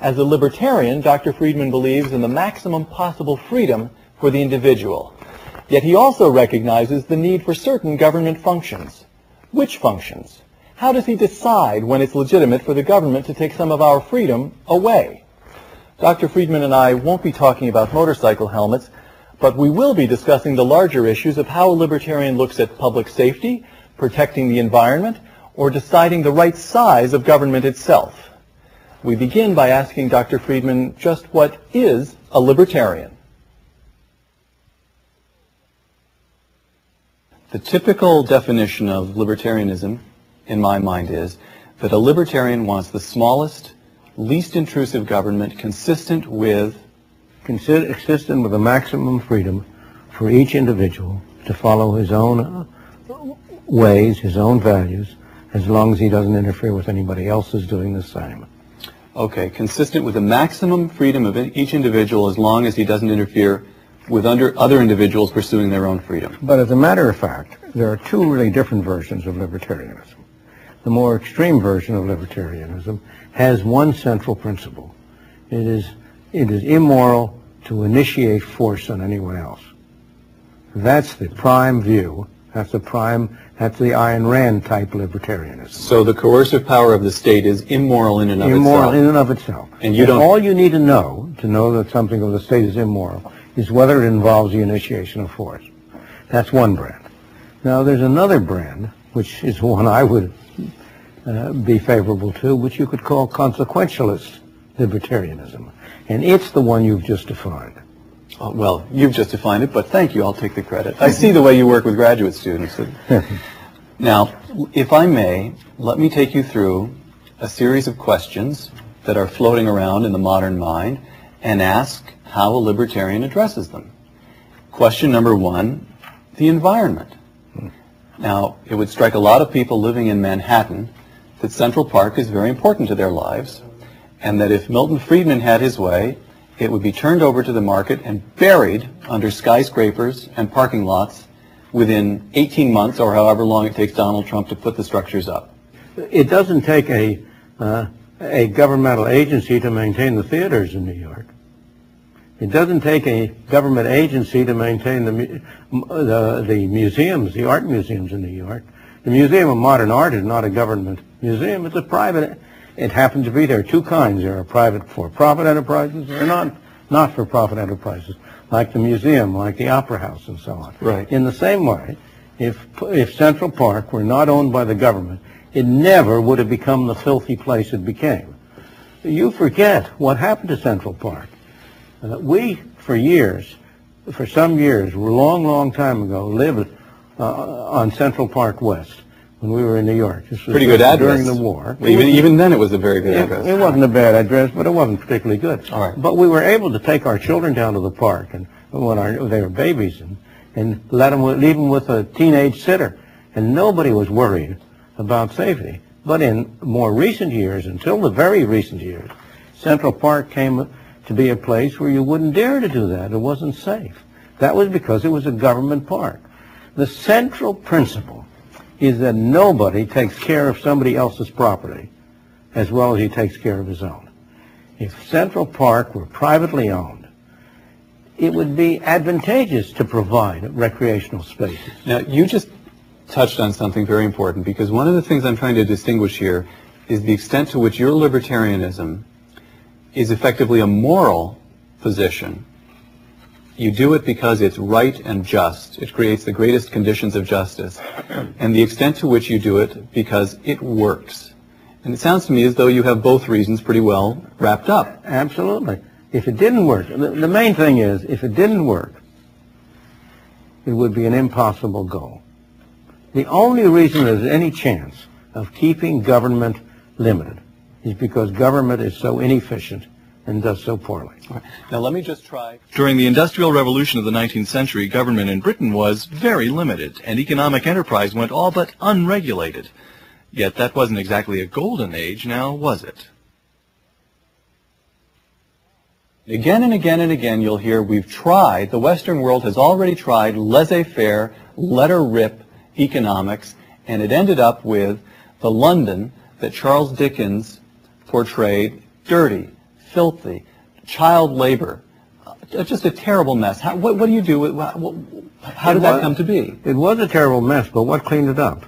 As a libertarian, Dr. Friedman believes in the maximum possible freedom for the individual. Yet he also recognizes the need for certain government functions. Which functions? How does he decide when it's legitimate for the government to take some of our freedom away? Dr. Friedman and I won't be talking about motorcycle helmets, but we will be discussing the larger issues of how a libertarian looks at public safety, protecting the environment, or deciding the right size of government itself. We begin by asking Dr. Friedman just what is a libertarian? The typical definition of libertarianism, in my mind, is that a libertarian wants the smallest, least intrusive government consistent with the maximum freedom for each individual to follow his own ways, his own values, as long as he doesn't interfere with anybody else's doing the same. Okay, consistent with the maximum freedom of each individual as long as he doesn't interfere with other individuals pursuing their own freedom. But as a matter of fact, there are two really different versions of libertarianism. The more extreme version of libertarianism has one central principle. It is immoral to initiate force on anyone else. That's the prime view. That's the Ayn Rand type libertarianism. So the coercive power of the state is immoral in and of itself. Immoral in and of itself. And you don't. All you need to know that something of the state is immoral is whether it involves the initiation of force. That's one brand. Now there's another brand, which is one I would be favorable to, which you could call consequentialist libertarianism. And it's the one you've just defined. Well, you've just defined it, but thank you. I'll take the credit. I see the way you work with graduate students. Now, if I may, let me take you through a series of questions that are floating around in the modern mind and ask how a libertarian addresses them. Question number one, the environment. Now, it would strike a lot of people living in Manhattan that Central Park is very important to their lives, and that if Milton Friedman had his way, it would be turned over to the market and buried under skyscrapers and parking lots within 18 months or however long it takes Donald Trump to put the structures up. It doesn't take a governmental agency to maintain the theaters in New York. It doesn't take a government agency to maintain the museums, the art museums in New York. The Museum of Modern Art is not a government museum. It's a private. It happens to be there are two kinds. There are private for-profit enterprises and not-for-profit enterprises, like the museum, like the Opera House, and so on. Right. In the same way, if Central Park were not owned by the government, it never would have become the filthy place it became. You forget what happened to Central Park. We, for some years, long time ago, lived on Central Park West when we were in New York. This was pretty good address. During the war. Well, even then it was a very good address. It wasn't a bad address, but it wasn't particularly good. All right. But we were able to take our children down to the park and when they were babies and leave them with a teenage sitter. And nobody was worried about safety. But in more recent years, until the very recent years, Central Park came to be a place where you wouldn't dare to do that. It wasn't safe. That was because it was a government park. The central principle is that nobody takes care of somebody else's property as well as he takes care of his own. If Central Park were privately owned, it would be advantageous to provide recreational spaces. Now, you just touched on something very important, because one of the things I'm trying to distinguish here is the extent to which your libertarianism is effectively a moral position. You do it because it's right and just. It creates the greatest conditions of justice. And the extent to which you do it because it works. And it sounds to me as though you have both reasons pretty well wrapped up. Absolutely. If it didn't work, the main thing is, if it didn't work, it would be an impossible goal. The only reason there's any chance of keeping government limited is because government is so inefficient and does so poorly. Right. Now let me just try. During the Industrial Revolution of the 19th century, government in Britain was very limited, and economic enterprise went all but unregulated. Yet that wasn't exactly a golden age, now was it? Again and again and again you'll hear we've tried, the Western world has already tried laissez-faire, let-her-rip economics, and it ended up with the London that Charles Dickens portrayed: dirty, filthy, child labor, just a terrible mess. What do you do with, how did that come to be? It was a terrible mess, but what cleaned it up?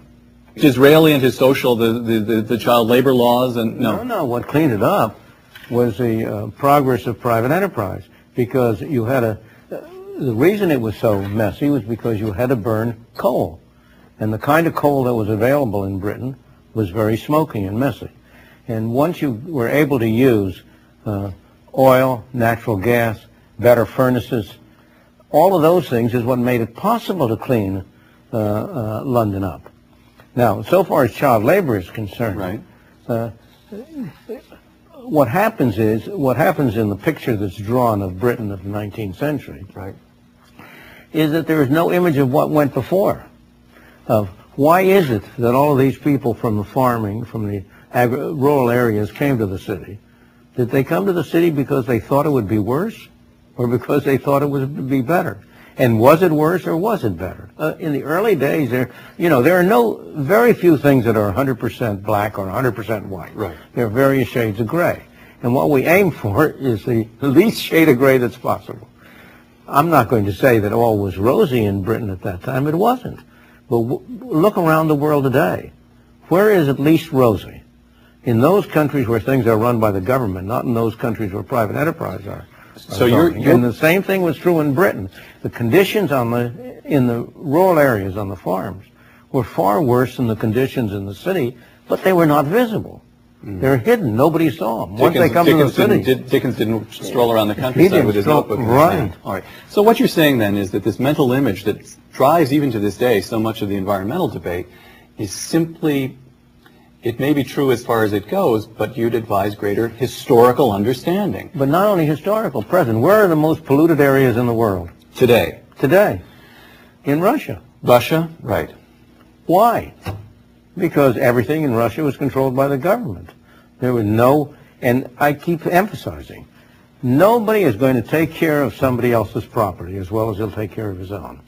Disraeli and his social, the child labor laws, and No, what cleaned it up was the progress of private enterprise, because you had the reason it was so messy was because you had to burn coal, and the kind of coal that was available in Britain was very smoky and messy. And once you were able to use oil, natural gas, better furnaces, all of those things is what made it possible to clean London up. Now, so far as child labor is concerned, right. What happens in the picture that's drawn of Britain of the 19th century, right, is that there is no image of what went before. Of why is it that all of these people from the farming, from the rural areas came to the city? Did they come to the city because they thought it would be worse, or because they thought it would be better? And was it worse or was it better? In the early days, there are very few things that are 100% black or 100% white. Right. There are various shades of gray. And what we aim for is the least shade of gray that's possible. I'm not going to say that all was rosy in Britain at that time. It wasn't. But look around the world today. Where is it least rosy? In those countries where things are run by the government, not in those countries where private enterprise are. So and the same thing was true in Britain. The conditions in the rural areas on the farms were far worse than the conditions in the city, but they were not visible. They're hidden. Nobody saw them. Once they come to the city, Dickens didn't stroll around the countryside with his notebook. Right. All right. So what you're saying then is that this mental image that drives even to this day so much of the environmental debate is simply, it may be true as far as it goes, but you'd advise greater historical understanding. But not only historical, present. Where are the most polluted areas in the world? Today. Today. In Russia. Russia? Right. Why? Because everything in Russia was controlled by the government. There was and I keep emphasizing, nobody is going to take care of somebody else's property as well as he'll take care of his own.